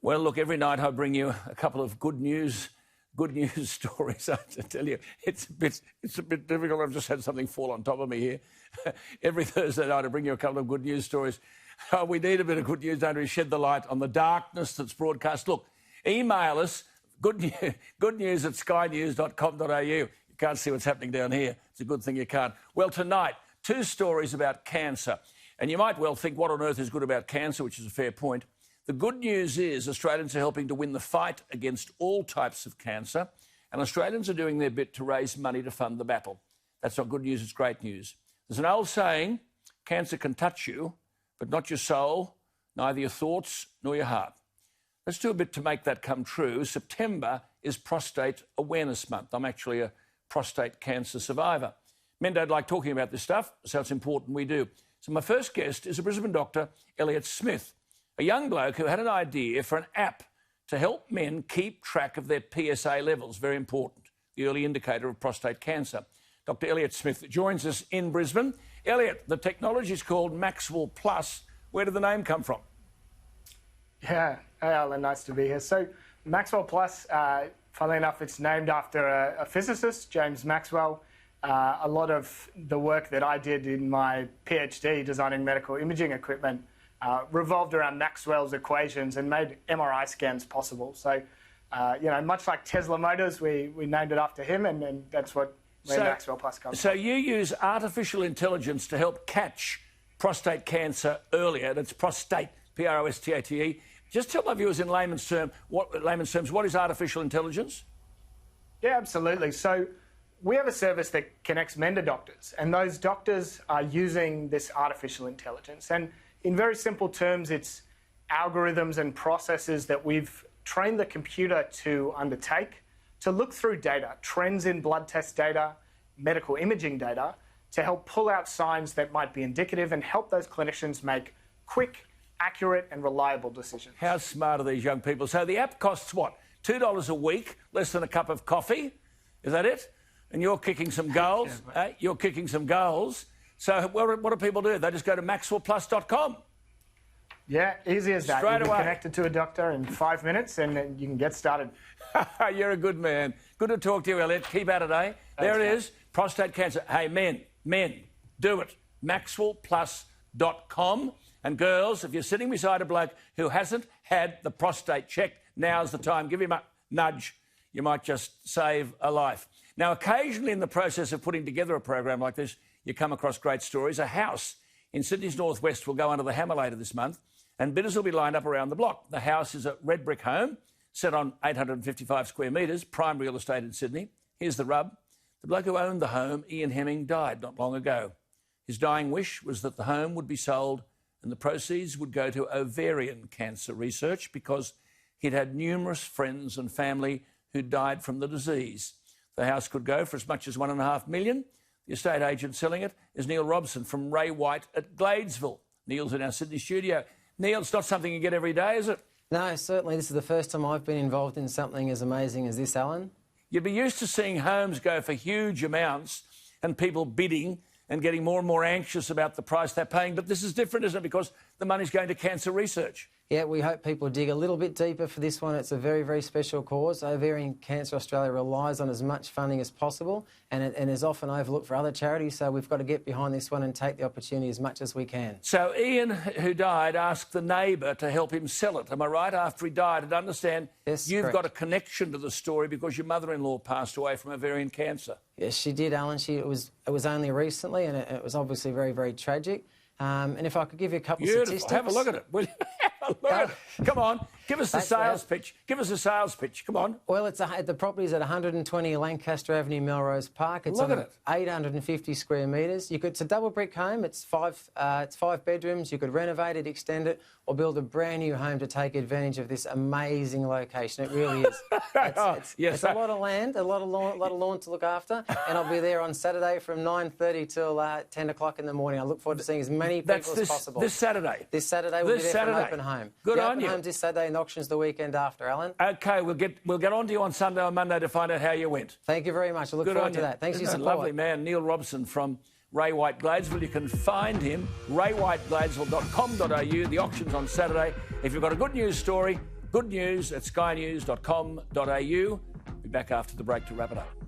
Well, look, every night I bring you a couple of good news stories. I have to tell you, it's a bit difficult. I've just had something fall on top of me here. Every Thursday night I bring you a couple of good news stories. We need a bit of good news, don't we? Shed the light on the darkness that's broadcast. Look, email us, good news at skynews.com.au. You can't see what's happening down here. It's a good thing you can't. Well, tonight, 2 stories about cancer. And you might well think, what on earth is good about cancer, which is a fair point. The good news is Australians are helping to win the fight against all types of cancer, and Australians are doing their bit to raise money to fund the battle. That's not good news, it's great news. There's an old saying, cancer can touch you, but not your soul, neither your thoughts nor your heart. Let's do a bit to make that come true. September is Prostate Awareness Month. I'm actually a prostate cancer survivor. Men don't like talking about this stuff, so it's important we do. So my first guest is a Brisbane doctor, Elliot Smith, a young bloke who had an idea for an app to help men keep track of their PSA levels, very important, the early indicator of prostate cancer. Dr. Elliot Smith joins us in Brisbane. Elliot, the technology is called Maxwell Plus. Where did the name come from? Yeah, hey Alan, nice to be here. So Maxwell Plus, funnily enough, it's named after a physicist, James Maxwell. A lot of the work that I did in my PhD designing medical imaging equipment revolved around Maxwell's equations and made MRI scans possible. So, much like Tesla Motors, we named it after him, and that's where Maxwell Plus comes from. So you use artificial intelligence to help catch prostate cancer earlier. That's prostate, Prostate. Just tell my viewers in layman's terms, what is artificial intelligence? Yeah, absolutely. So we have a service that connects men to doctors, and those doctors are using this artificial intelligence. And in very simple terms, it's algorithms and processes that we've trained the computer to undertake to look through data, trends in blood test data, medical imaging data, to help pull out signs that might be indicative and help those clinicians make quick, accurate and reliable decisions. How smart are these young people? So the app costs what? $2 a week, less than a cup of coffee? Is that it? And you're kicking some goals. You're kicking some goals. So what do people do? They just go to maxwellplus.com. Yeah, easy as that. Straight you away. Get connected to a doctor in 5 minutes and then you can get started. You're a good man. Good to talk to you, Elliot. Keep at it, eh? There it is. Prostate cancer. Hey, men, do it. maxwellplus.com. And girls, if you're sitting beside a bloke who hasn't had the prostate checked, now's the time. Give him a nudge. You might just save a life. Now, occasionally in the process of putting together a program like this, you come across great stories. A house in Sydney's northwest will go under the hammer later this month, and bidders will be lined up around the block. The house is a red brick home set on 855 square metres, prime real estate in Sydney. Here's the rub. The bloke who owned the home, Ian Hemming, died not long ago. His dying wish was that the home would be sold and the proceeds would go to ovarian cancer research because he'd had numerous friends and family who died from the disease. The house could go for as much as $1.5 million. The estate agent selling it is Neil Robson from Ray White at Gladesville. Neil's in our Sydney studio. Neil, it's not something you get every day, is it? No, certainly. This is the first time I've been involved in something as amazing as this, Alan. You'd be used to seeing homes go for huge amounts and people bidding and getting more and more anxious about the price they're paying. But this is different, isn't it? Because the money's going to cancer research. Yeah, we hope people dig a little bit deeper for this one. It's a very, very special cause. Ovarian Cancer Australia relies on as much funding as possible and is often overlooked for other charities, so we've got to get behind this one and take the opportunity as much as we can. So Ian, who died, asked the neighbour to help him sell it. Am I right? After he died, and understand you've got a connection to the story because your mother-in-law passed away from ovarian cancer. Yes, she did, Alan. It was only recently, and it was obviously very, very tragic. And if I could give you a couple of statistics... Have a look at it, will you? Come on, give us the sales pitch. Give us a sales pitch. Come on. Well, the property's at 120 Lancaster Avenue, Melrose Park. It's 850 square metres. It's a double brick home. It's five bedrooms. You could renovate it, extend it, or build a brand new home to take advantage of this amazing location. It really is. It's a lot of land, a lot of lawn to look after, and I'll be there on Saturday from 9:30 till 10 o'clock in the morning. I look forward to seeing as many people as possible. This Saturday? This Saturday we'll be there for an open home. Good on you. The open home's this Saturday and the auction's the weekend after, Alan. OK, we'll get on to you on Sunday or Monday to find out how you went. Thank you very much. I look forward to that. Thanks for your support. Lovely man, Neil Robson from Ray White Gladesville. You can find him, raywhitegladesville.com.au. The auction's on Saturday. If you've got a good news story, Good news at skynews.com.au. Be back after the break to wrap it up.